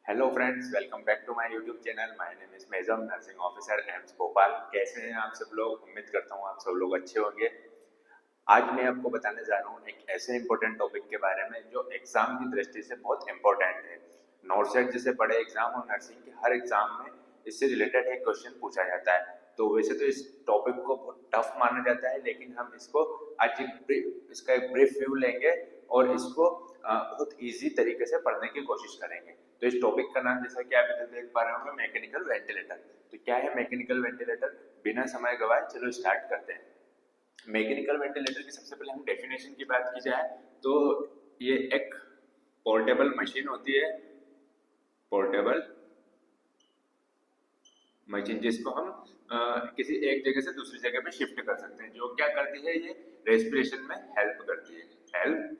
Hello friends, welcome back to my YouTube channel. My name is Mejam, nursing officer AIIMS Bhopal. कैसे हैं आप सब लोग? उम्मीद करता हूँ आप सब लोग अच्छे होंगे। आज मैं आपको बताने जा रहा हूँ एक ऐसे इंपॉर्टेंट टॉपिक के बारे में जो एग्जाम की दृष्टि से बहुत इंपॉर्टेंट है। नॉर्थ साइड जैसे बड़े एग्जाम और नर्सिंग के हर एग्जाम में इससे रिलेटेड एक क्वेश्चन पूछा जाता है। तो वैसे तो इस टॉपिक को बहुत टफ माना जाता है, लेकिन हम इसको आज इसका एक ब्रीफ व्यू लेंगे और इसको बहुत इजी तरीके से पढ़ने की कोशिश करेंगे। तो इस टॉपिक का नाम, जैसा कि आप इधर देख पा रहे होंगे, मैकेनिकल वेंटिलेटर। तो क्या है मैकेनिकल वेंटिलेटर? बिना समय गवाए चलो स्टार्ट करते हैं। मैकेनिकल वेंटिलेटर की सबसे पहले हम डेफिनेशन की बात की जाए तो ये एक पोर्टेबल मशीन होती है। पोर्टेबल मशीन जिसको हम किसी एक जगह से दूसरी जगह पे शिफ्ट कर सकते हैं। जो क्या करती है, ये रेस्पिरेशन में हेल्प करती है। Help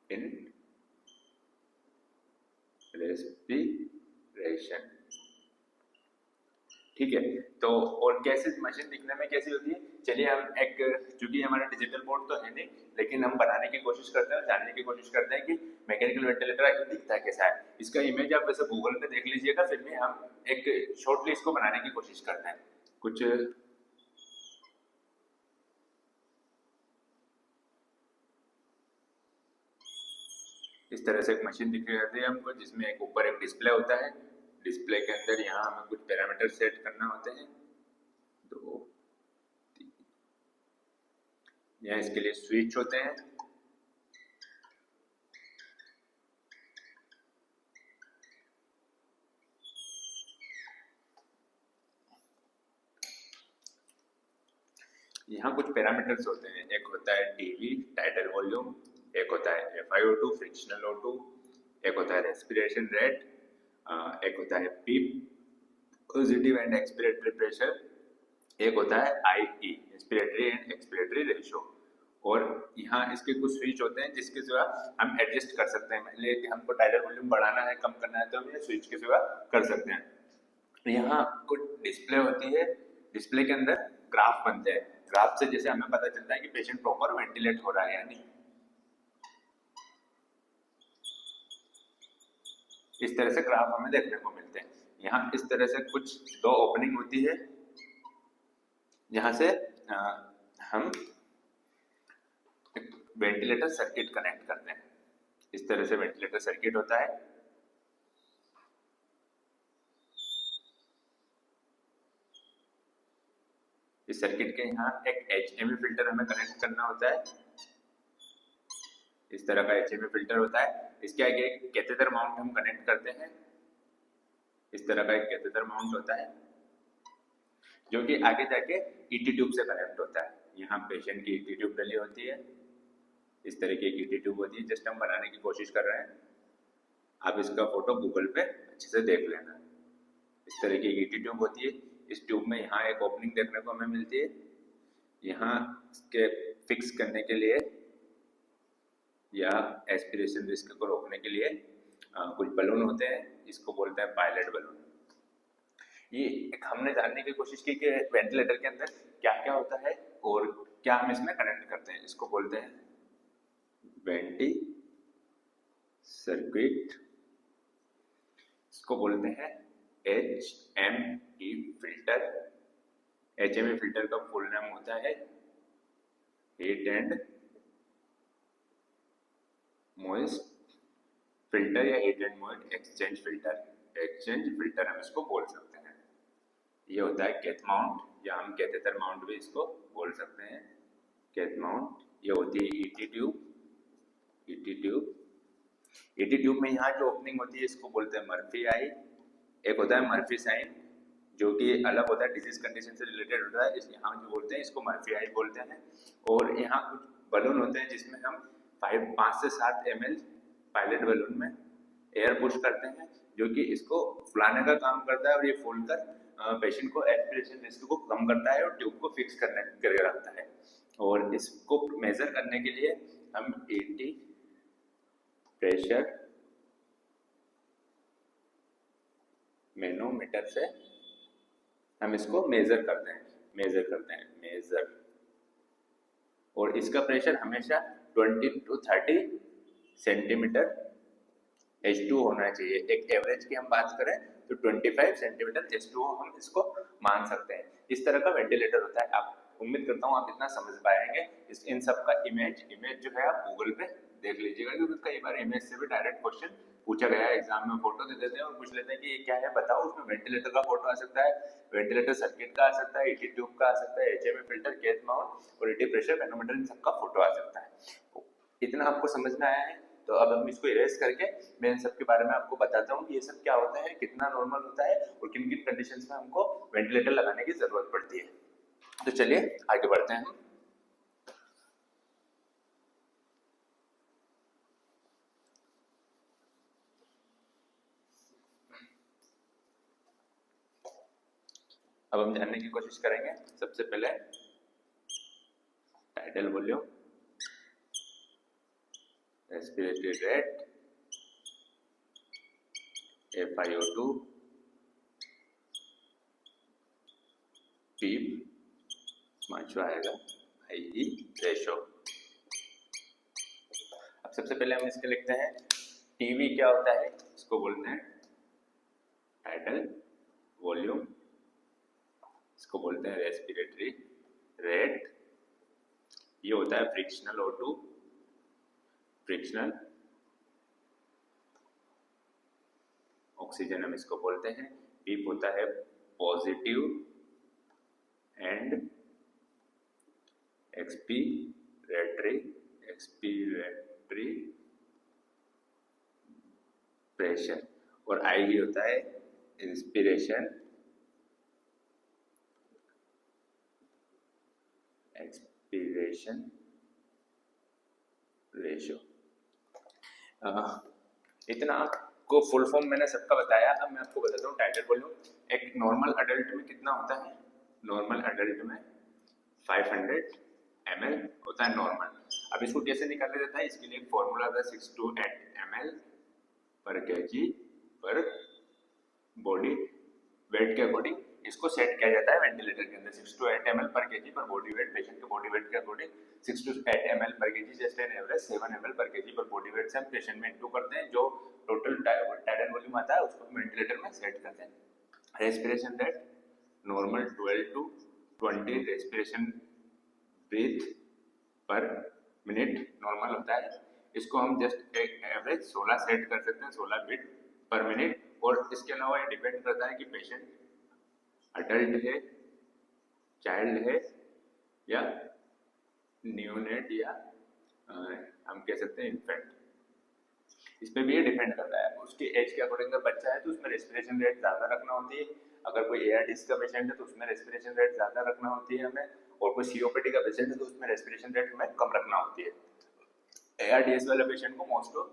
in respiration. ठीक है। तो और कैसे मशीन दिखने में कैसी होती है, चलिए हम एक, चूंकि हमारा डिजिटल बोर्ड तो है नहीं, लेकिन हम बनाने की कोशिश करते हैं और जानने की कोशिश करते हैं कि मैकेनिकल वेंटिलेटर आखिर दिखता कैसा है। इसका इमेज आप वैसे गूगल पे देख लीजिएगा, फिर भी हम एक शॉर्टली इसको बनाने की कोशिश करते हैं। कुछ इस तरह से एक मशीन दिख जाती है हमको, जिसमें एक ऊपर एक डिस्प्ले होता है। डिस्प्ले के अंदर यहाँ हमें कुछ पैरामीटर सेट करना होते हैं। दो, तीन, यहाँ इसके लिए स्विच होते हैं। यहाँ कुछ पैरामीटर्स होते हैं। एक होता है टीवी टाइटल वॉल्यूम, एक होता है FiO2 फ्रिक्शनल O2, एक होता है रेस्पिरेशन रेट, एक होता है पीप पॉजिटिव एंड एक्सपिरेटरी प्रेशर, एक होता है IE inspiratory and expiratory ratio. और यहाँ इसके कुछ स्विच होते हैं जिसके सिवा हम एडजस्ट कर सकते हैं। मान लीजिए कि हमको टाइटल वॉल्यूम बढ़ाना है, कम करना है, तो हम ये स्विच के सिवा कर सकते हैं। यहाँ कुछ डिस्प्ले होती है। डिस्प्ले के अंदर ग्राफ बनते हैं। ग्राफ से जैसे हमें पता चलता है कि पेशेंट प्रॉपर वेंटिलेट हो रहा है या नहीं। इस तरह से ग्राफ हमें देखने को मिलते हैं। यहाँ इस तरह से कुछ दो ओपनिंग होती है, जहाँ से हम वेंटिलेटर सर्किट कनेक्ट करते हैं। इस तरह से वेंटिलेटर सर्किट होता है। इस सर्किट के यहाँ एक HME फिल्टर हमें कनेक्ट करना होता है। इस तरह का HME फिल्टर होता है। इसके आगे एक कैथेटर माउंट हम कनेक्ट करते हैं। इस तरह का एक कैथेटर माउंट होता है जो कि आगे जाके ET ट्यूब से कनेक्ट होता है। यहाँ पेशेंट की ET ट्यूब डली होती है। इस तरह की ET ट्यूब होती है, जस्ट हम बनाने की कोशिश कर रहे हैं। आप इसका फोटो गूगल पे अच्छे से देख लेना। इस तरह की ET ट्यूब होती है। इस ट्यूब में यहाँ एक ओपनिंग देखने को हमें मिलती है। यहाँ इसके फिक्स करने के लिए या एस्पिरेशन रिस्क को रोकने के लिए कुछ बलून होते हैं, इसको बोलते हैं पायलट बलून। ये एक हमने जानने की कोशिश की कि वेंटिलेटर के अंदर क्या क्या होता है और क्या हम इसमें कनेक्ट करते हैं। इसको बोलते हैं वेंटी सर्किट। इसको बोलते हैं HME फिल्टर। HME फिल्टर का फुल नाम होता है हीट एंड मॉइस्ट फिल्टर या heat and moist exchange filter. Exchange filter हम इसको बोल सकते हैं। ये होता है कैथ माउंट, या हम कैथेटर माउंट भी इसको बोल सकते हैं। Cath mount. ये होती है ET tube. ET tube. ET tube में यहाँ जो ओपनिंग होती है इसको बोलते हैं मर्फी आई। एक होता है मर्फी साइन, जो कि अलग होता है, डिजीज कंडीशन से रिलेटेड होता है। इस यहाँ जो बोलते हैं इसको मर्फी आई बोलते हैं। और यहाँ कुछ बलून होते हैं जिसमें हम 5 से 7 ml पायलट बलून में एयर पुश करते हैं, जो कि इसको फुलाने का काम करता है और ये फूल कर पेशेंट को एस्पिरेशन रिस्क को कम करता है और ट्यूब को फिक्स करके रखता है। और इसको मेजर करने के लिए हम 80 प्रेशर मैनोमीटर से हम इसको मेजर करते हैं। और इसका प्रेशर हमेशा 20 to 30 सेंटीमीटर H2 होना चाहिए। एक एवरेज की हम बात करें तो 25 सेंटीमीटर H2 हम इसको मान सकते हैं। इस तरह का वेंटिलेटर होता है। आप उम्मीद करता हूँ आप इतना समझ पाएंगे। इन सब का इमेज जो है आप गूगल पे देख लीजिएगा, क्योंकि कई बार इमेज से भी डायरेक्ट क्वेश्चन पूछा गया है। एग्जाम में फोटो दे देते हैं और पूछ लेते हैं कि ये क्या है बताओ, उसमें वेंटिलेटर का फोटो आ सकता है, वेंटिलेटर सर्किट का आ सकता है, ईटी ट्यूब का आ सकता है, एचएमए फिल्टर, केस माउंट और ईटी प्रेशर मैनोमीटर, इन सबका फोटो आ सकता है। इतना आपको समझ में आया है। तो अब हम इसको इरेज करके मैं इन सब के बारे में आपको बताता हूँ कि ये सब क्या होता है, कितना नॉर्मल होता है और किन किन कंडीशंस में हमको वेंटिलेटर लगाने की जरूरत पड़ती है। तो चलिए आगे बढ़ते हैं हम। अब हम जानने की कोशिश करेंगे सबसे पहले tidal volume, respiratory rate, FiO2, पीप, पांचवा आएगा IE रेशो। अब सबसे पहले हम इसके लिखते हैं टीवी क्या होता है, इसको बोलते हैं टाइडल वॉल्यूम, इसको बोलते हैं रेस्पिरेटरी रेट, ये होता है फ्रिक्शनल O2, फ्रिक्शनल ऑक्सीजन हम इसको बोलते हैं। पीप होता है पॉजिटिव एंड एक्सपीरेटरी प्रेशर, और आई होता है इंस्पिरेशन एक्सपीरेशन रेशो। इतना आपको फुल फॉर्म मैंने सबका बताया। अब मैं आपको बताता हूँ टाइडल वॉल्यूम एक नॉर्मल अडल्ट में कितना होता है। नॉर्मल अडल्ट में 500 ml होता है नॉर्मल। अब इसको कैसे निकाला जाता है, इसके लिए एक फॉर्मूला था 6 to 8 ml पर kg पर बॉडी वेट के अकॉर्डिंग इसको सेट किया जाता है वेंटिलेटर के अंदर। 6 to 8 ml पर kg पर बॉडी वेट, पेशेंट के बॉडी वेट के अकॉर्डिंग 6 to 8 ml पर kg, just an average 7 ml पर kg पर बॉडी वेट से हम पेशेंट में इंटू करते हैं। जो टोटल टाइडल वॉल्यूम आता है उसको हम वेंटिलेटर में सेट करते हैं। Respiration rate normal 12 to 20 respiration breath per minute normal होता है। इसको हम जस्ट एक एवरेज 16 सेट कर सकते हैं, 16 बीट पर मिनट। और इसके अलावा ये डिपेंड करता है कि पेशेंट अडल्ट है, चाइल्ड है या न्यूनेट या हम कह सकते हैं इन्फेंट, इस पे भी ये डिपेंड करता है। उसकी एज के अकॉर्डिंग अगर बच्चा है तो उसमें रेस्पिरेशन रेट ज़्यादा रखना होती है। अगर कोई एआरडीएस का पेशेंट है तो उसमें रेस्पिरेशन रेट ज़्यादा रखना होती है हमें। और कोई सीओपीडी का पेशेंट है तो उसमें रेस्पिरेशन रेट हमें कम रखना होती है। एआरडीएस वाले पेशेंट को मोस्ट ऑफ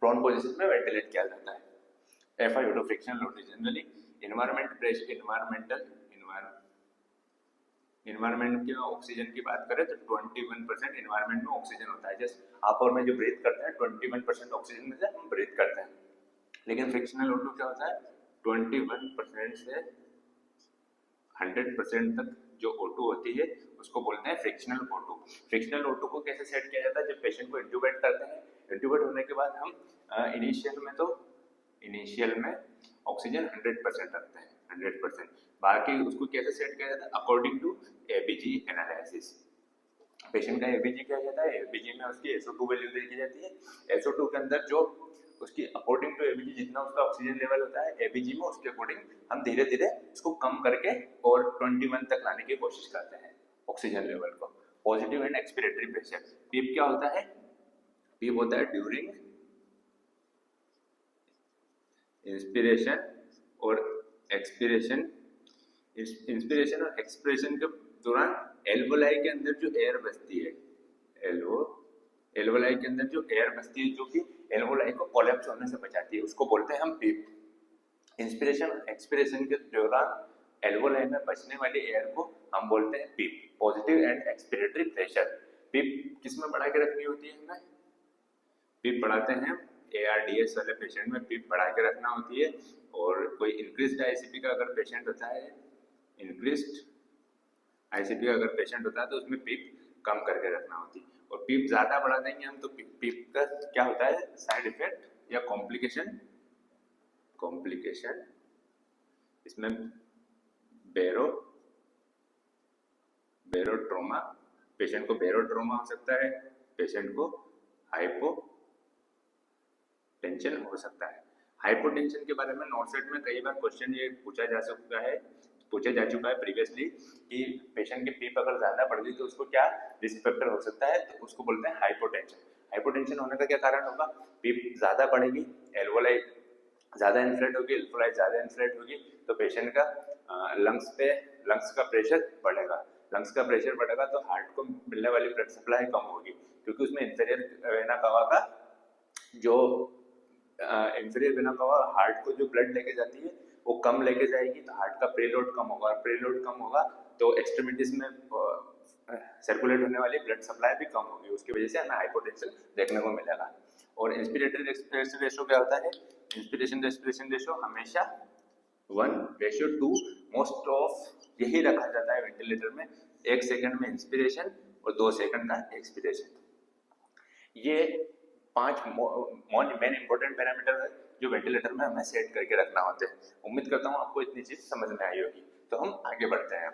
प्रोन पोजीशन में वेंटिलेट किया जाता है। FiO2 frictional load generally environment pressure environment के ऑक्सीजन की बात करें तो 21% इन्वायरमेंट में ऑक्सीजन होता है। जैसे आप और मैं जो ब्रीथ करते हैं 21% ऑक्सीजन में से हम ब्रीथ करते हैं। लेकिन फ्रिक्शनल O2 क्या होता है, 21% से 100% तक जो O2 होती है उसको बोलते हैं फ्रिक्शनल O2। फ्रिक्शनल O2 को कैसे सेट किया जाता है, जब पेशेंट को इंट्यूबेट करते हैं, इंट्यूबेट होने के बाद हम इनिशियल में ऑक्सीजन 100% रखते हैं, 100%। बाकी उसको कैसे सेट किया जाता है, according to ABG analysis. Patient का एबीजी क्या जाता है, एबीजी में उसकी SO2 वैल्यू देखी जाती है। SO2 के अंदर जो उसकी अकॉर्डिंग टू एबीजी जितना उसका ऑक्सीजन लेवल होता है एबीजी में, उसके अकॉर्डिंग हम धीरे धीरे उसको कम करके और 21 तक लाने की कोशिश करते हैं ऑक्सीजन लेवल को। पॉजिटिव एंड एक्सपिरेटरी प्रेशर, पीप क्या होता है, पीप होता है ड्यूरिंग इंस्पिरेशन और एक्सपिरेशन, इंस्पिरेशन और एक्सपिरेशन के दौरान एल्वोलाई के अंदर जो एयर बचती है, एल्वोलाई के अंदर जो एयर बचती है जो कि एल्वोलाई को कोलैप्स होने से बचाती है, उसको बोलते हैं हम पीप। इंस्पिरेशन और एक्सपिरेशन के दौरान एल्वोलाई में बचने वाली एयर को हम बोलते हैं पीप। पॉजिटिव एंड एक्सपिरेटरी प्रेशर, पीप किसमें बढ़ा के रखनी होती है हमें, पीप बढ़ाते हैं ARDS वाले पेशेंट में पीप बढ़ा के रखना होती है। और कोई इंक्रीज्ड आईसीपी का अगर पेशेंट होता है, इंक्रीज्ड आईसीपी का अगर पेशेंट होता है तो उसमें पीप कम करके रखना होती है। और पीप ज़्यादा बढ़ा देंगे हम तो पीप का क्या होता है, साइड इफेक्ट या कॉम्प्लिकेशन, कॉम्प्लिकेशन इसमें बेरोट्रोमा, पेशेंट को बेरोट्रोमा हो सकता है, पेशेंट को हाइपोटेंशन हो सकता है। हाइपोटेंशन के बारे में नॉर्सेट में कई बार क्वेश्चन ये पूछा जा चुका है प्रीवियसली कि पेशेंट की पीप अगर ज्यादा बढ़ गई तो उसको क्या रिस्क फैक्टर हो सकता है, तो उसको बोलते हैं हाइपोटेंशन। हाइपोटेंशन होने का क्या कारण होगा, पीप ज्यादा बढ़ेगी, एल्वोलाई ज्यादा इन्फ्लेट होगी, एल्वोलाई ज्यादा इन्फ्लेट होगी तो पेशेंट का लंग्स का प्रेशर बढ़ेगा, लंग्स का प्रेशर बढ़ेगा तो हार्ट को मिलने वाली ब्लड सप्लाई कम होगी, क्योंकि उसमें इंफीरियर वेना कावा का जो इंफीरियर वेना कावा हार्ट को जो ब्लड लेके जाती है वो कम लेके जाएगी, तो हार्ट का प्रीलोड कम होगा, प्रीलोड कम होगा तो एक्सट्रीमिटीज में सर्कुलेट होने वाली ब्लड सप्लाई भी कम होगी, उसकी वजह से हमें हाइपोटेंशन देखने को मिलेगा। और इंस्पिरेटरी एक्सपिरेशन रेशो क्या होता है, इंस्पिरेशन रेस्पिरेशन रेशो हमेशा 1:2 मोस्ट ऑफ यही रखा जाता है वेंटिलेटर में, 1 सेकंड में इंस्पिरेशन और 2 सेकंड का एक्सपिरेशन। ये 5 मेन इंपॉर्टेंट पैरामीटर है जो वेंटिलेटर में हमें सेट करके रखना होते हैं। उम्मीद करता हूँ आपको इतनी चीज समझ में आई होगी, तो हम आगे बढ़ते हैं।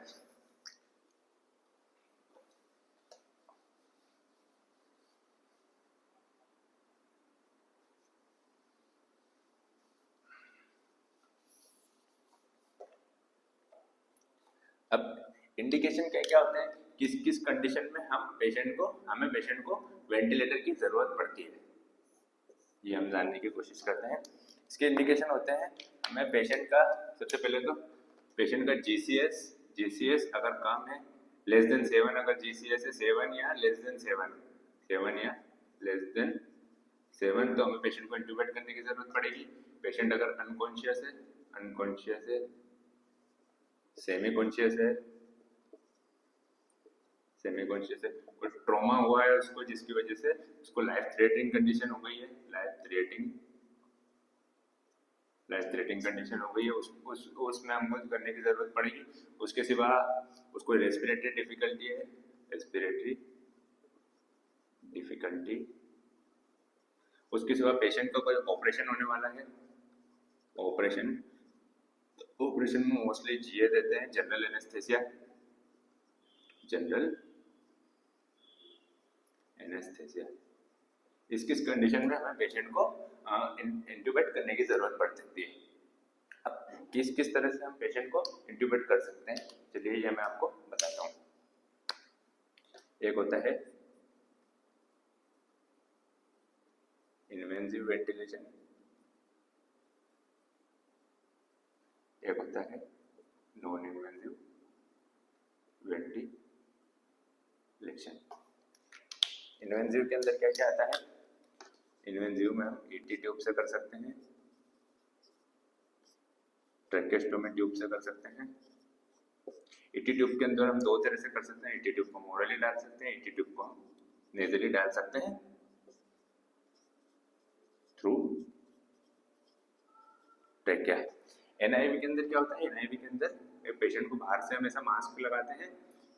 अब इंडिकेशन क्या क्या होते हैं, किस किस कंडीशन में हमें पेशेंट को वेंटिलेटर की जरूरत पड़ती है, ये हम जानने की कोशिश करते हैं। इसके इंडिकेशन होते हैं, हमें पेशेंट का सबसे पहले तो पेशेंट का जीसीएस अगर कम है लेस देन 7, अगर जीसीएस है 7 या लेस देन 7 तो हमें पेशेंट को इंट्यूबेट करने की जरूरत पड़ेगी। पेशेंट अगर अनकॉन्शियस है, सेमी कॉन्शियस है, कुछ ट्रॉमा हुआ है उसको जिसकी वजह से उसको लाइफ थ्रेटनिंग कंडीशन हो गई है, लाइफ थ्रेटनिंग कंडीशन हो गई है, उसमें हमको करने की जरूरत पड़ेगी। उसके सिवा उसको रेस्पिरेटरी डिफिकल्टी, उसके सिवा पेशेंट का कोई ऑपरेशन होने वाला है, ऑपरेशन में मोस्टली जीए देते हैं, जनरल एनेस्थेसिया, इस किस कंडीशन में हमें पेशेंट को इंट्यूबेट करने की जरूरत पड़ सकती है। अब किस किस तरह से हम पेशेंट को इंट्यूबेट कर सकते हैं, चलिए ये मैं आपको बताता हूँ। एक होता है इन्वेंसिव वेंटिलेशन, एक होता है नॉन इन्वेंसिव वेंटिलेशन। इन्वेंसिव के अंदर क्या क्या आता है, इन्वेंसिव में हम ईटी ट्यूब से कर सकते हैं, ट्रैकेस्टोमी ट्यूब से कर सकते हैं। ईटी ट्यूब के अंदर हम 2 तरह से कर सकते हैं, ईटी ट्यूब को मोरली डाल सकते हैं, ईटी ट्यूब को हम नेजली डाल सकते हैं थ्रू ट्रैकिया। एनआईवी के अंदर क्या होता है, एनआईवी के अंदर पेशेंट को बाहर से हमेशा मास्क लगाते हैं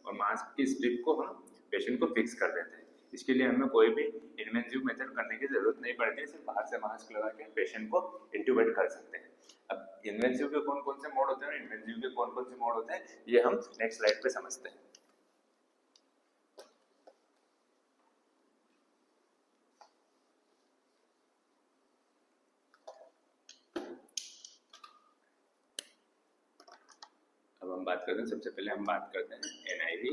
और मास्क की स्ट्रिप को हम पेशेंट को फिक्स कर देते हैं। इसके लिए हमें कोई भी इन्वेंसिव मेथड करने की जरूरत नहीं पड़ती है, सिर्फ बाहर से मास्क लगा के पेशेंट को इंट्यूबेट कर सकते हैं। अब इन्वेंसिव के कौन कौन से मोड होते हैं और इन्वेंसिव के कौन कौन से मोड होते हैं, ये हम नेक्स्ट स्लाइड पे समझते हैं। अब हम बात करते हैं, सबसे पहले हम बात करते हैं एनआईवी,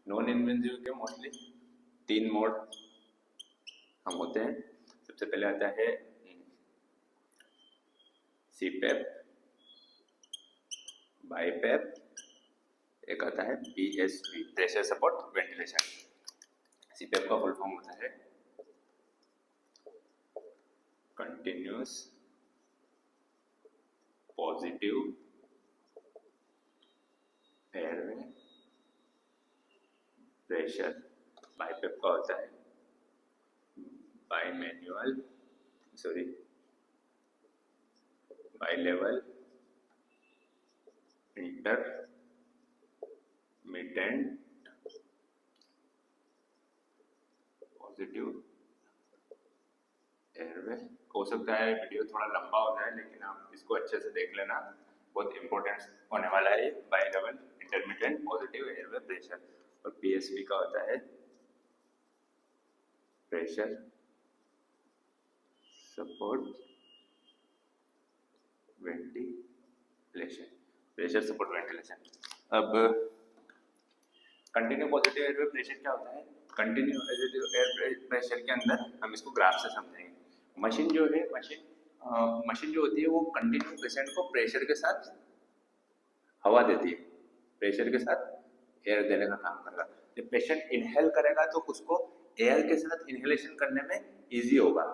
नॉन इन्वेंसिव के मोस्टली 3 मोड हम होते हैं। सबसे पहले आता है सीपेप, बाईपेप, एक आता है BSV, pressure support ventilation. CPAP का फुल फॉर्म होता है continuous positive airway pressure. BiPAP का होता है by level inter positive airway. हो सकता है वीडियो थोड़ा लंबा हो जाए, लेकिन आप इसको अच्छे से देख लेना, बहुत इंपॉर्टेंट होने वाला है। By level intermediate positive airway pressure. और पीएसवी का होता है pressure support ventilation, pressure support ventilation. अब कंटिन्यू पॉजिटिव एयर प्रेशर क्या होता है? कंटिन्यू एयर प्रेशर के अंदर हम इसको ग्राफ से समझेंगे। मशीन जो है, मशीन जो होती है वो कंटिन्यू पेशेंट को प्रेशर के साथ हवा देती है, प्रेशर के साथ एयर देने का काम कर रहा है। जब पेशेंट इनहेल करेगा तो उसको एयर के साथ इनहेलेशन करने में इजी होगा,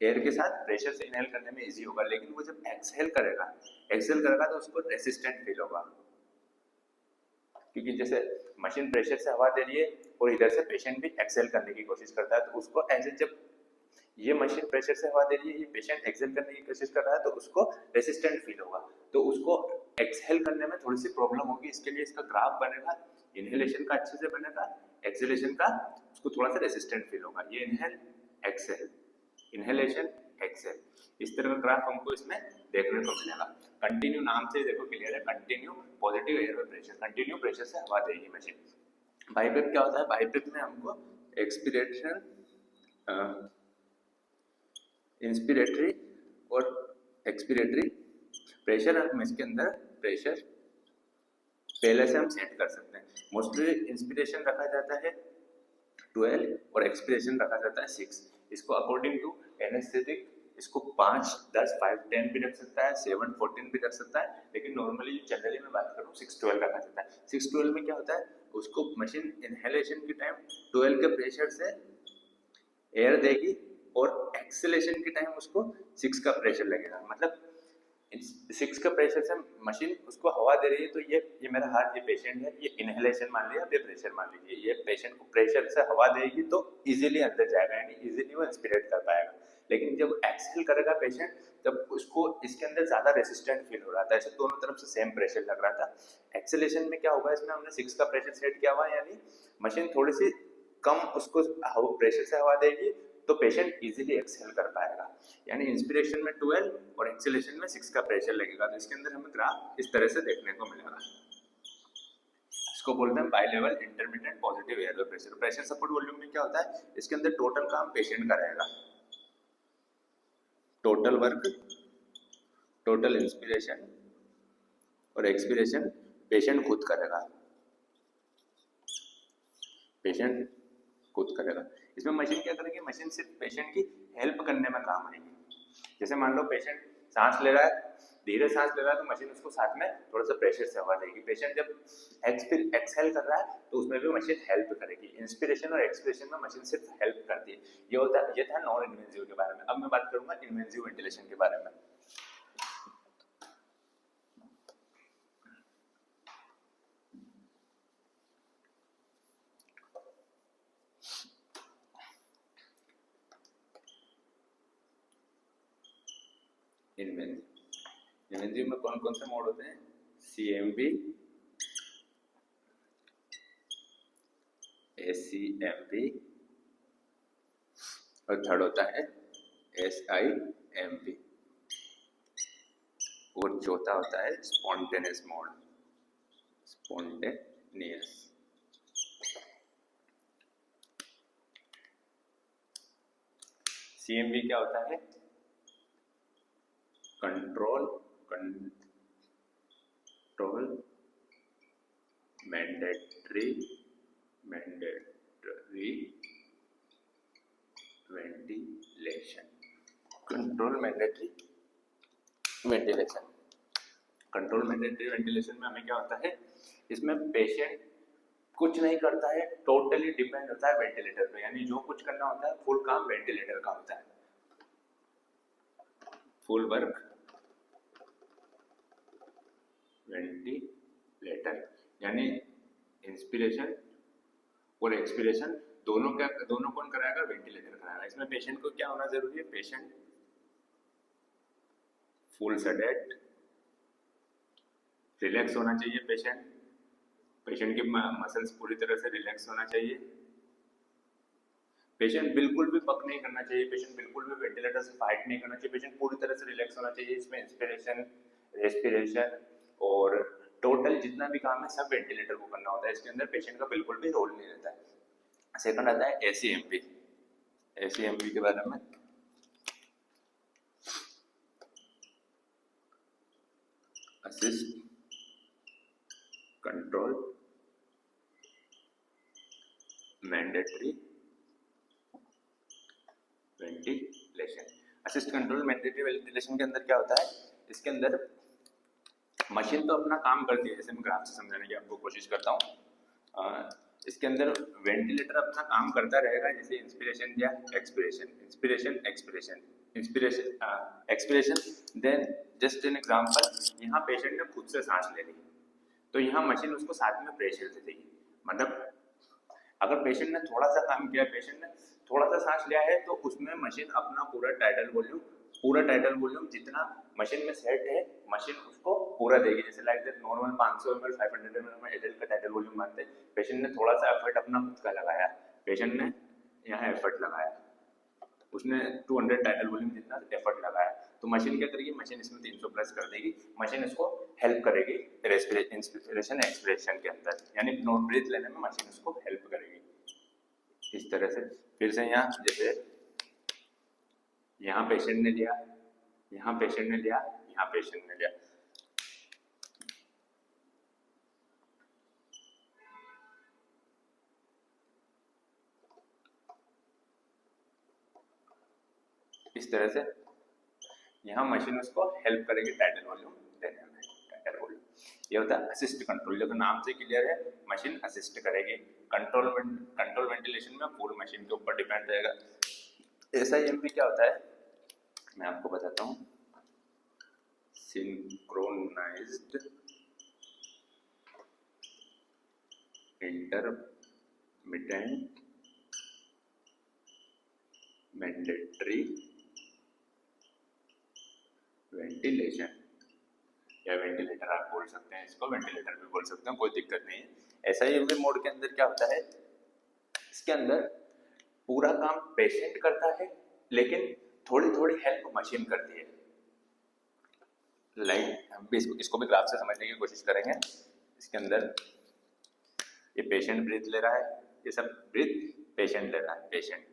एयर के साथ प्रेशर से इनहेल करने में इजी होगा। लेकिन वो जब एक्सहेल करेगा तो उसको रेसिस्टेंट फील होगा, क्योंकि जैसे मशीन प्रेशर से हवा दे रही है और इधर से पेशेंट भी एक्सहेल करने की कोशिश करता है, तो उसको ऐसे जब ये मशीन प्रेशर से हवा दे रही है, ये पेशेंट एक्सहेल करने की कोशिश कर रहा है, तो उसको रेसिस्टेंट फील होगा, तो उसको एक्सहेल करने में थोड़ी सी प्रॉब्लम होगी। इसके लिए इसका ग्राफ बनेगा, इनहेलेशन का अच्छे से बनेगा, एक्सहेलेशन का उसको थोड़ा सा रेसिस्टेंट फील होगा। ये इनहेल एक्सहेल, इनहेलेशन एक्सहेल, इस तरह का ग्राफ हमको इसमें देखने को मिलेगा। कंटिन्यू नाम से देखो क्लियर है, continue positive air pressure, continue pressure से हवा देगी मशीन। बाइब्रेट क्या होता है? बाइब्रेट में हमको एक्सपिरेशन, इंस्पिरेटरी और एक्सपिरेटरी प्रेशर हम इसके अंदर प्रेशर पहले से हम सेट कर सकते हैं। मोस्टली इंस्पिरेशन रखा जाता है 12 और एक्सपिरेशन रखा जाता है 6। इसको अकॉर्डिंग टू एनेस्थेटिक इसको 5, 10, 5, 10 भी रख सकता है, 7, 14 भी रख सकता है, लेकिन नॉर्मली जनरली मैं बात करूँ 6, 12 रखा जाता है। 6, 12 में क्या होता है? उसको मशीन इनहेलेशन के टाइम 12 के प्रेशर से एयर देगी और एक्सेलेशन के टाइम उसको 6 का प्रेशर लगेगा। मतलब 6 का प्रेशर से मशीन उसको हवा दे रही है, तो ये मेरा हार्ट, ये पेशेंट है, ये इनहेलेशन मान लिया, ये प्रेशर मान लीजिए। ये पेशेंट को प्रेशर से हवा देगी तो इजीली अंदर जाएगा, यानी इजीली वो इंस्पिरेट कर पाएगा। लेकिन जब एक्सहेल करेगा पेशेंट, तब उसको इसके अंदर ज्यादा रेसिस्टेंट फील हो रहा था, ऐसे दोनों तरफ से सेम प्रेशर लग रहा था। एक्सेलेशन में क्या होगा? इसमें हमने 6 का प्रेशर सेट किया हुआ, यानी मशीन थोड़ी सी कम उसको प्रेशर से हवा देगी तो पेशेंट इजीली एक्सहेल कर पाएगा। यानी इंस्पिरेशन में 12 और एक्सेलेशन में 6 का प्रेशर लगेगा। तो इसके अंदर हमें ग्राफ इस तरह से देखने को मिलेगा। इसको बोलते हैं by level intermediate positive air pressure. Pressure support volume में क्या होता है? इसके अंदर टोटल काम पेशेंट का रहेगा, टोटल वर्क, टोटल इंस्पिरेशन और एक्सपिरेशन पेशेंट खुद करेगा, पेशेंट खुद करेगा। इसमें मशीन क्या करेगी? मशीन सिर्फ पेशेंट की हेल्प करने में काम आएगी। जैसे मान लो पेशेंट सांस ले रहा है, धीरे सांस ले रहा है, तो मशीन उसको साथ में थोड़ा सा प्रेशर से हवा देगी। पेशेंट जब एक्सहेल कर रहा है तो उसमें भी मशीन हेल्प करेगी। इंस्पिरेशन और एक्सपिरेशन में मशीन सिर्फ हेल्प करती है। ये था नॉन इन्वेंसिव के बारे में। अब मैं बात करूंगा इन्वेंसिव वेंटिलेशन के बारे में। इन्वेंसिव में कौन कौन से मोड होते हैं? CMV, ACMV और थर्ड होता है SIMV और चौथा होता है स्पॉन्टेनियस मोड, स्पॉन्टेनियस। CMV क्या होता है? Control mandatory ventilation, control mandatory ventilation. Control mandatory ventilation में हमें क्या होता है? इसमें पेशेंट कुछ नहीं करता है, टोटली डिपेंड होता है वेंटिलेटर पे, यानी जो कुछ करना होता है फुल काम वेंटिलेटर का होता है, फुल वर्क वेंटिलेटर। यानी इंस्पिरेशन और एक्सपिरेशन दोनों कौन कराएगा? वेंटिलेटर कराएगा। इसमें पेशेंट को क्या होना जरूरी है? पेशेंट फुल सेडेट रिलैक्स होना चाहिए पेशेंट की मसल्स पूरी तरह से रिलैक्स होना चाहिए। पेशेंट बिल्कुल भी पक नहीं करना चाहिए, पेशेंट बिल्कुल भी वेंटिलेटर से फाइट नहीं करना चाहिए, पेशेंट पूरी तरह से रिलैक्स होना चाहिए। इसमें इंस्पिरेशन, रेस्पिरेशन और टोटल जितना भी काम है सब वेंटिलेटर को करना होता है, इसके अंदर पेशेंट का बिल्कुल भी रोल नहीं रहता है। सेकंड आता है एसीएमपी। एसीएमपी के बारे में assist control mandatory ventilation. Assist control mandatory ventilation के अंदर क्या होता है, इसके अंदर मशीन तो अपना काम करती है, जैसे मैं ग्राफ से समझाने की आपको कोशिश करता हूँ। इसके अंदर वेंटिलेटर अपना काम करता रहेगा, जैसे इंस्पिरेशन या expiration, inspiration expiration, inspiration expiration. Then just an example, यहाँ पेशेंट ने खुद से सांस ले ली तो यहाँ मशीन उसको साथ में प्रेशर दे देगी। मतलब अगर पेशेंट ने थोड़ा सा काम किया, पेशेंट ने थोड़ा सा सांस लिया है तो उसमें मशीन अपना पूरा टाइटल वॉल्यूम जितना मशीन में सेट है मशीन उसको पूरा देगी। जैसे like that normal 500 ml 500 ml में एडल्ट का टाइटल वॉल्यूम मानते हैं, पेशेंट ने थोड़ा सा एफर्ट अपना खुद का लगाया, पेशेंट ने यहाँ एफर्ट लगाया, उसने 200 टाइटल वॉल्यूम जितना एफर्ट लगाया तो मशीन क्या करेगी, मशीन इसमें 300 प्लस कर देगी, मशीन इसको हेल्प करेगी इंस्पिरेशन एक्सपिरेशन के अंदर, यानी ब्रीथ लेने में मशीन उसको हेल्प करेगी। इस तरह से फिर से यहाँ जैसे यहाँ पेशेंट ने लिया, यहाँ पेशेंट ने लिया, यहाँ पेशेंट ने लिया, इस तरह से यहाँ मशीन उसको हेल्प करेगी टाइटल वॉल्यूम देने में। टाइटल वॉल्यूम ये होता है असिस्ट कंट्रोल, जो नाम से क्लियर है, मशीन असिस्ट करेगी। कंट्रोल वेंटिलेशन में फुल मशीन के ऊपर डिपेंड रहेगा। एसआईएमपी क्या होता है मैं आपको बताता हूँ। सिंक्रोनाइज्ड इंटरमिटेंट मैंडेटरी वेंटिलेशन, या वेंटिलेटर आप बोल सकते हैं, इसको वेंटिलेटर भी बोल सकते हैं, कोई दिक्कत नहीं है। एसआईएमपी मोड के अंदर क्या होता है, इसके अंदर पूरा काम पेशेंट करता है लेकिन थोड़ी थोड़ी हेल्प मशीन करती है। लाइक हम भी इसको भी ग्राफ से समझने की कोशिश करेंगे। इसके अंदर ये पेशेंट ब्रीथ ले रहा है, ये सब ब्रीथ पेशेंट ले रहा है, पेशेंट,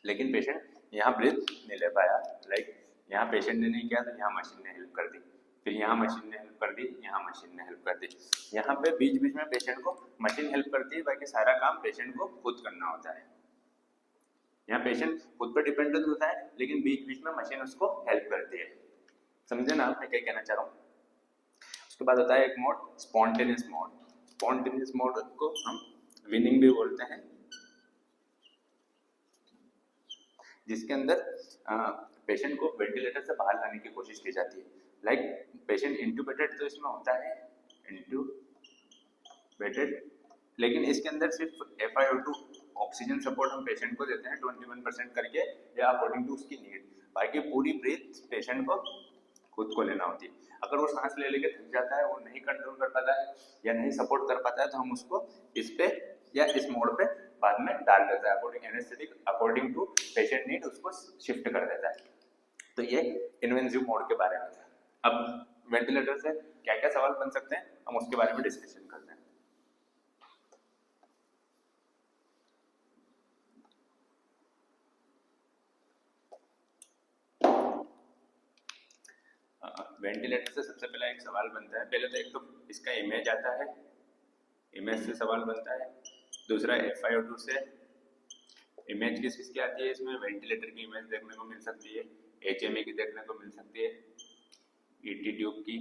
लेकिन पेशेंट यहाँ ब्रीथ नहीं ले पाया। लाइक यहाँ पेशेंट ने नहीं किया तो यहाँ मशीन ने हेल्प कर दी, फिर यहाँ मशीन ने हेल्प कर दी, यहाँ मशीन ने हेल्प कर दी। यहाँ पे बीच बीच में पेशेंट को मशीन हेल्प करती है, बाकी सारा काम पेशेंट को खुद करना होता है। यहाँ पेशेंट खुद पर डिपेंडेंट होता है लेकिन बीच बीच में मशीन उसको हेल्प करती है। समझे ना आप मैं क्या कहना चाह रहा हूँ। उसके बाद होता है एक mode spontaneous mode. Spontaneous mode को हम विनिंग भी बोलते हैं, जिसके अंदर पेशेंट को वेंटिलेटर से बाहर लाने की कोशिश की जाती है। लाइक पेशेंट इंट्यूबेटेड तो इसमें होता है, इंट्यूबेटेड, लेकिन इसके अंदर सिर्फ FiO2 ऑक्सीजन सपोर्ट हम पेशेंट को देते हैं 21% करके, या अकॉर्डिंग टू उसकी नीड। बाकी पूरी ब्रीथ पेशेंट को खुद को लेना होती है। अगर वो सांस ले लेके थक जाता है, वो नहीं कंट्रोल कर पाता है या नहीं सपोर्ट कर पाता है, तो हम उसको इस पे या इस मोड पे बाद में डाल देता है, according anaesthetic according to patient need उसको शिफ्ट कर देता है। तो ये इन्वेंसिव मोड के बारे में था। अब वेंटिलेटर से क्या क्या सवाल बन सकते हैं हम उसके बारे में डिस्कशन करते हैं। वेंटिलेटर से सबसे पहला एक सवाल बनता है, पहले तो एक तो इसका इमेज आता है, इमेज से सवाल बनता है। दूसरा FiO2 से इमेज किसकी आती है, इसमें वेंटिलेटर की इमेज देखने को मिल सकती है, HMA की देखने को मिल सकती है, ET ट्यूब की,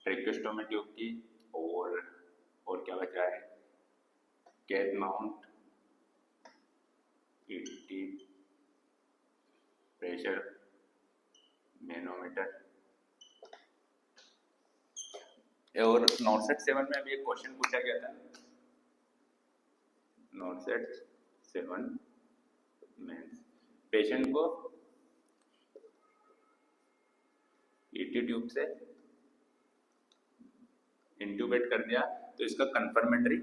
ट्रेकोस्टोमी ट्यूब की, और क्या बच रहा है, cath mount, ET pressure manometer. और नॉर्सेट 7 में अभी एक क्वेश्चन पूछा गया था, नॉर्सेट 7 में पेशेंट को ईटी ट्यूब से इंट्यूबेट कर दिया तो इसका कन्फर्मेटरी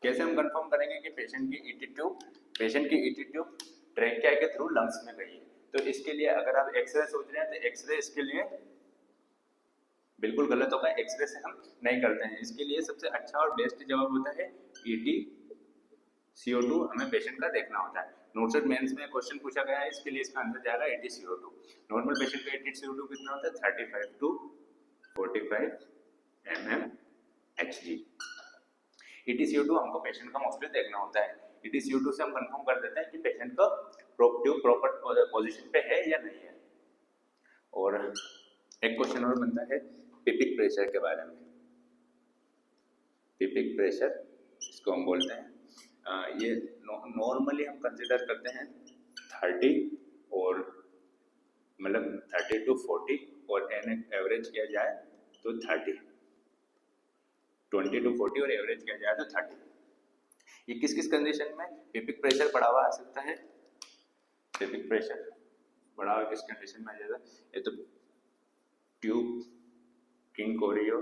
कैसे हम कंफर्म करेंगे कि पेशेंट की ईटी ट्यूब ट्रेकिया के थ्रू लंग्स में गई है। तो इसके लिए अगर आप एक्सरे सोच रहे हैं तो एक्सरे इसके लिए बिल्कुल गलत होगा, एक्सरे से हम नहीं करते हैं। इसके लिए सबसे अच्छा और बेस्ट जवाब होता है ईटी CO2 हमें पेशेंट का देखना होता है। नोटसेट मेंस में क्वेश्चन पूछा गया है, इसके लिए इसका आंसर जाएगा ईटी CO2। नॉर्मल पेशेंट का ईटी CO2 कितना होता है 35 to 45 mmHg। ईटी CO2 हमको पेशेंट का मोस्टली देखना होता है। ईटी CO2 से हम कंफर्म कर देते हैं कि पेशेंट का ट्यूब प्रॉपर पोजीशन पे है या नहीं है। और एक क्वेश्चन और बनता है पिपिक प्रेशर के बारे में। पिपिक प्रेशर इसको हम बोलते हैं ये नॉर्मली हम कंसिडर करते हैं 30 और मतलब 30 to 40 और एवरेज किया जाए तो 30, 20 to 40 और एवरेज किया जाए तो 30। ये किस किस कंडीशन में पिपिक प्रेशर बढ़ा हुआ आ सकता है? पिपिक प्रेशर बढ़ा हुआ किस कंडीशन में आ जाएगा? ये तो ट्यूब किंक हो रही हो,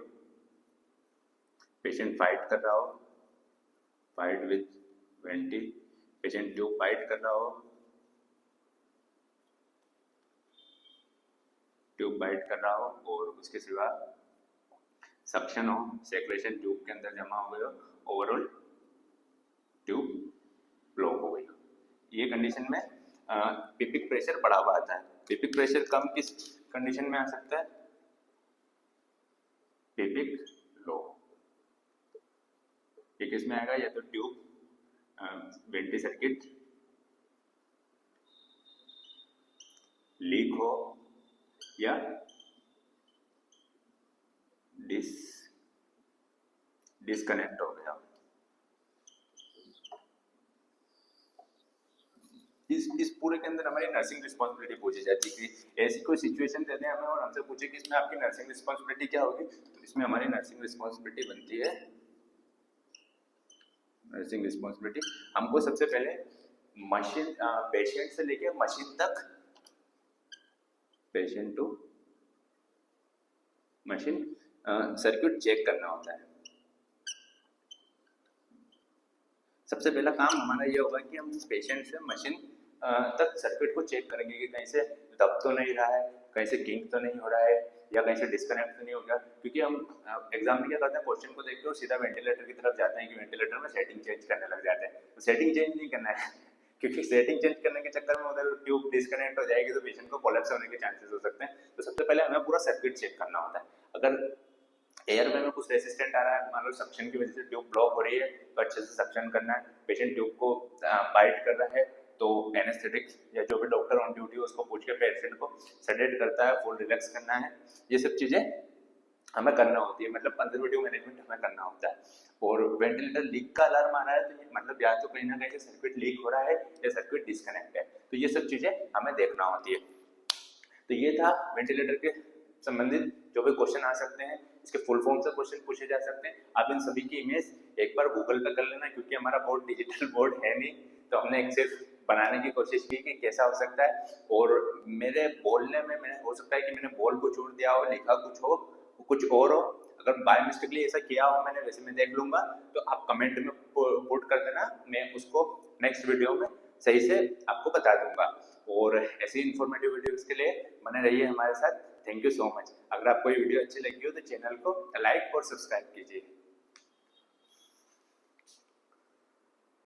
पेशेंट फाइट कर रहा हो, fight with vanity, patient tube fight कर रहा हो, ट्यूब बाइट कर रहा हो और उसके सिवा सक्शन हो, सेक्रेशन ट्यूब के अंदर जमा हो गई हो, ओवरऑल ट्यूब ब्लॉक हो गई हो। ये कंडीशन में पिपिक प्रेशर बढ़ा हुआ आता है। पिपिक प्रेशर कम किस कंडीशन में आ सकता है? पिपिक लो। ये किस में आएगा? या तो ट्यूब वेंटी सर्किट लीक हो या डिस्कनेक्ट हो गया। इस पूरे के अंदर हमारी नर्सिंग रिस्पॉन्सिबिलिटी पूछी जाती है कि ऐसी कोई सिचुएशन दे दें हमें और हमसे पूछे कि इसमें आपकी नर्सिंग रिस्पॉन्सिबिलिटी क्या होगी, तो इसमें हमारी नर्सिंग रिस्पॉन्सिबिलिटी बनती है नर्सिंग रिस्पॉन्सिबिलिटी हमको सबसे पहले मशीन पेशेंट से लेके मशीन तक, patient to machine circuit check करना होता है। सबसे पहला काम हमारा ये होगा कि हम पेशेंट से मशीन तक सर्किट को चेक करेंगे कि कहीं से दब तो नहीं रहा है, कहीं से किंक तो नहीं हो रहा है या कहीं से डिस्कनेक्ट तो नहीं हो गया। क्योंकि हम एग्जाम में क्या करते हैं, क्वेश्चन को देखते हो सीधा वेंटिलेटर की तरफ जाते हैं कि वेंटिलेटर में सेटिंग चेंज करने लग जाते हैं। तो सेटिंग चेंज नहीं करना है क्योंकि सेटिंग चेंज करने के चक्कर में उधर ट्यूब डिस्कनेक्ट हो जाएगी तो पेशेंट को कोलैप्स होने के चांसेस हो सकते हैं। तो सबसे पहले हमें पूरा सर्किट चेक करना होता है। अगर एयरवे में कुछ रेसिस्टेंट आ रहा है, मान लो सक्शन की वजह से ट्यूब ब्लॉक हो रही है, तो अच्छे से सक्शन करना है। पेशेंट ट्यूब को बाइट कर रहा है तो एनेस्थेटिक या जो भी डॉक्टर ऑन ड्यूटी उसको पूछ के पेशेंट को सेडेट करता है, फुल रिलैक्स करना है। ये सब चीज़ें हमें करना होती है, मतलब कंजर्वेटिव मैनेजमेंट हमें करना होता है। और वेंटिलेटर लीक का अलार्म आ रहा है तो ये मतलब या तो कहीं ना कहीं सर्किट लीक हो रहा है या सर्किट डिस्कनेक्ट है, तो ये सब चीज़ें हमें देखना होती है। तो ये था वेंटिलेटर के संबंधित जो भी क्वेश्चन आ सकते हैं, इसके फुल फॉर्म से क्वेश्चन पूछे जा सकते हैं। आप इन सभी की इमेज एक बार गूगल पे कर लेना, क्योंकि हमारा बोर्ड डिजिटल बोर्ड है नहीं, तो हमने एक सिर्फ बनाने की कोशिश की कि कैसा हो सकता है। और मेरे बोलने में मैंने हो सकता है कि मैंने बोल को छोड़ दिया हो, लिखा कुछ हो, कुछ और हो। अगर बाय मिस्टेकली ऐसा किया हो मैंने, वैसे मैं देख लूंगा, तो आप कमेंट में पुट कर देना, मैं उसको नेक्स्ट वीडियो में सही से आपको बता दूंगा। और ऐसी इन्फॉर्मेटिव वीडियोस के लिए बने रहिए हमारे साथ। Thank you so much. अगर आपको ये वीडियो अच्छी लगी हो तो चैनल को लाइक और सब्सक्राइब कीजिए।